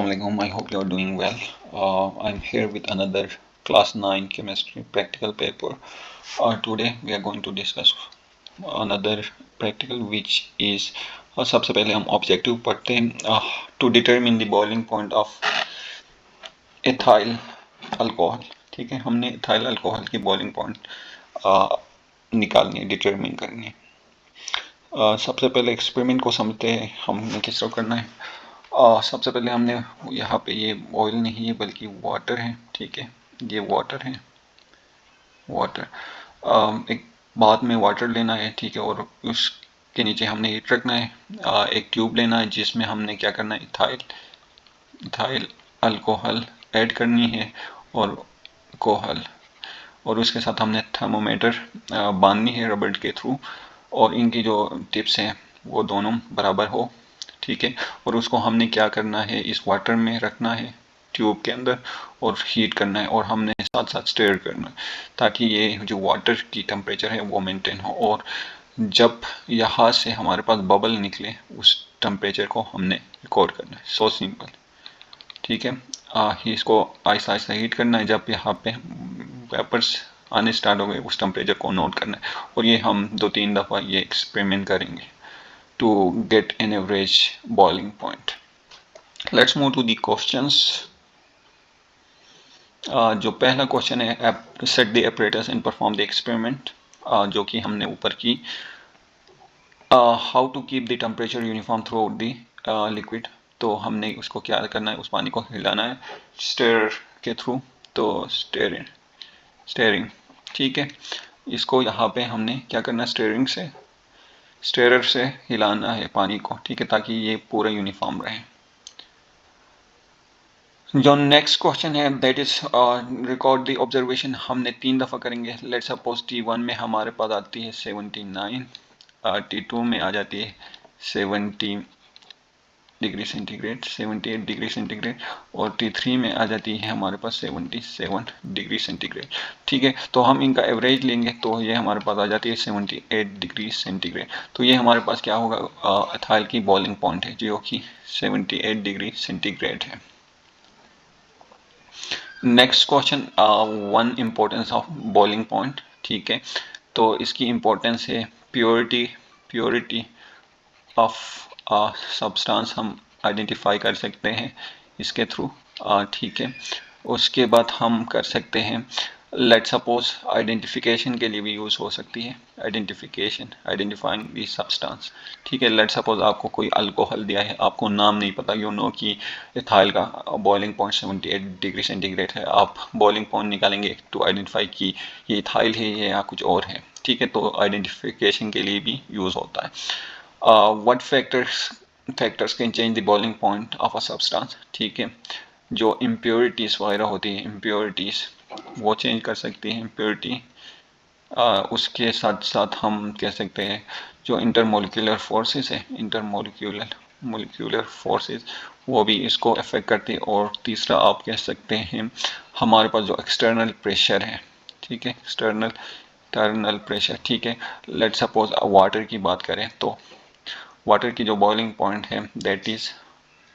Assalamualaikum. I hope you are doing well. I'm here with another class 9 chemistry practical paper. Today we are going to discuss another practical which is सबसे पहले हम objective पढ़ते हैं to determine the boiling point of ethyl alcohol. ठीक है, हमने ethyl alcohol की boiling point निकालनी है, डिटरमिन करनी है। सबसे पहले एक्सपेरिमेंट को समझते हैं हमने किस तरह करना है। सबसे पहले हमने यहाँ पे ये ऑयल नहीं है बल्कि वाटर है। ठीक है, ये वाटर है, वाटर एक बाद में वाटर लेना है। ठीक है, और उसके नीचे हमने हीट रखना है। एक ट्यूब लेना है जिसमें हमने क्या करना है, इथाइल अल्कोहल ऐड करनी है और कोहल, और उसके साथ हमने थर्मोमीटर बांधनी है रबड़ के थ्रू, और इनकी जो टिप्स हैं वो दोनों बराबर हो। ठीक है, और उसको हमने क्या करना है, इस वाटर में रखना है ट्यूब के अंदर और हीट करना है, और हमने साथ साथ स्टेयर करना है ताकि ये जो वाटर की टेम्परेचर है वो मेंटेन हो, और जब यहाँ से हमारे पास बबल निकले उस टेम्परेचर को हमने रिकॉर्ड करना है। So simple. ठीक है, इसको आहिस्ता आहिस्ता हीट करना है। जब यहाँ पे वेपर्स आने स्टार्ट हो गए उस टेम्परेचर को नोट करना है, और ये हम 2-3 दफ़ा ये एक्सपेरिमेंट करेंगे to get an average boiling point. Let's move to the questions. जो पहला क्वेश्चन है, set the apparatus and perform the experiment, जो कि हमने ऊपर की। how to keep the temperature uniform throughout the liquid, तो हमने उसको क्या करना है, उस पानी को हिलाना है स्टेयर के थ्रू, तो स्टेयरिंग। ठीक है, इसको यहाँ पे हमने क्या करना है, स्टेयर से हिलाना है पानी को। ठीक है, ताकि ये पूरा यूनिफॉर्म रहे। जो नेक्स्ट क्वेश्चन है that is record the observation, हमने 3 दफ़ा करेंगे। लेट सपोज T1 में हमारे पास आती है 79, T2 में आ जाती है 70 डिग्री सेंटीग्रेड, 78 डिग्री सेंटीग्रेड, और T3 में आ जाती है हमारे पास 77 डिग्री सेंटीग्रेड। ठीक है, तो हम इनका एवरेज लेंगे तो ये हमारे पास आ जाती है 78 डिग्री सेंटीग्रेड। तो ये हमारे पास क्या होगा, एथाइल की बॉइलिंग पॉइंट है जो कि 78 डिग्री सेंटीग्रेड है। Next question, one importance of boiling point. ठीक है, तो इसकी इम्पोर्टेंस है प्योरिटी ऑफ सब्सटेंस हम आइडेंटिफाई कर सकते हैं इसके थ्रू। ठीक है, उसके बाद हम कर सकते हैं, लेट सपोज आइडेंटिफिकेशन के लिए भी यूज़ हो सकती है, आइडेंटिफाइंग दी सब्सटेंस। ठीक है, लेट सपोज आपको कोई अल्कोहल दिया है, आपको नाम नहीं पता, यू नो कि इथाइल का बॉइलिंग पॉइंट 78 डिग्री सेंटीग्रेड है, आप बॉइलिंग पॉइंट निकालेंगे टू आइडेंटिफाई कि ये इथाइल है या कुछ और है। ठीक है, तो आइडेंटिफिकेशन के लिए भी यूज़ होता है। What factors can change the boiling point of a substance. ठीक है, जो इम्प्योरिटीज़ वगैरह होती है, इम्प्योरिटीज़ वो चेंज कर सकती हैं इम्प्योरिटी। उसके साथ साथ हम कह सकते हैं जो इंटरमोलिकुलर फोर्सेस है, मोलिकुलर फोर्सेस वो भी इसको अफेक्ट करती है। और तीसरा आप कह सकते हैं हमारे पास जो एक्सटर्नल प्रेशर है। ठीक है, एक्सटर्नल प्रेशर। ठीक है, लेट सपोज वाटर की बात करें तो वाटर की जो बॉइलिंग पॉइंट है दैट इज़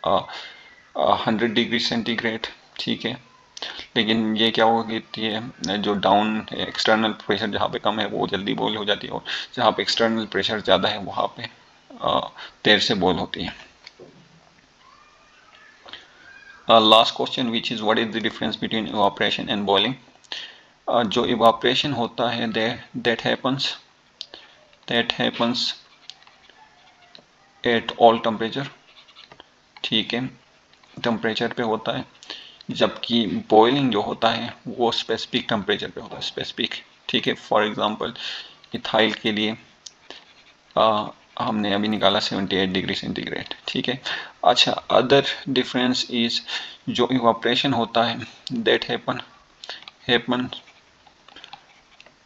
100 डिग्री सेंटीग्रेड। ठीक है, लेकिन ये क्या होगा कि ये जो डाउन एक्सटर्नल प्रेशर जहाँ पे कम है वो जल्दी बॉयल हो जाती है, और जहाँ पे एक्सटर्नल प्रेशर ज़्यादा है वहाँ पे देर से बॉयल होती है। Last question which is what is the difference between evaporation and boiling. जो इवापोरेशन होता है that happens at all temperature. ठीक है, टेम्परेचर पे होता है, जबकि बॉइलिंग जो होता है वो स्पेसिफिक टेम्परेचर पे होता है, स्पेसिफिक। ठीक है, फॉर एग्जांपल इथाइल के लिए हमने अभी निकाला 78 डिग्री सेंटीग्रेड। ठीक है, अच्छा, अदर डिफरेंस इज जो इवापोरेशन होता है that happen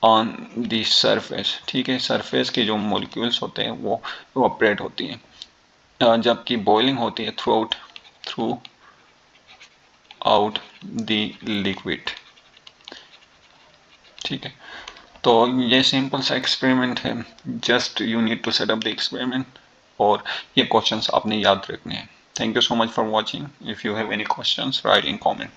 on the surface. ठीक है, सरफेस के जो मॉलिक्यूल्स होते हैं वो इवापोरेट होती हैं, जबकि बॉइलिंग होती है थ्रू आउट द लिक्विड। ठीक है, तो ये सिंपल सा एक्सपेरिमेंट है, just you need to set up the experiment, और ये क्वेश्चंस आपने याद रखने हैं। Thank you so much for watching. If you have any questions, write in comment.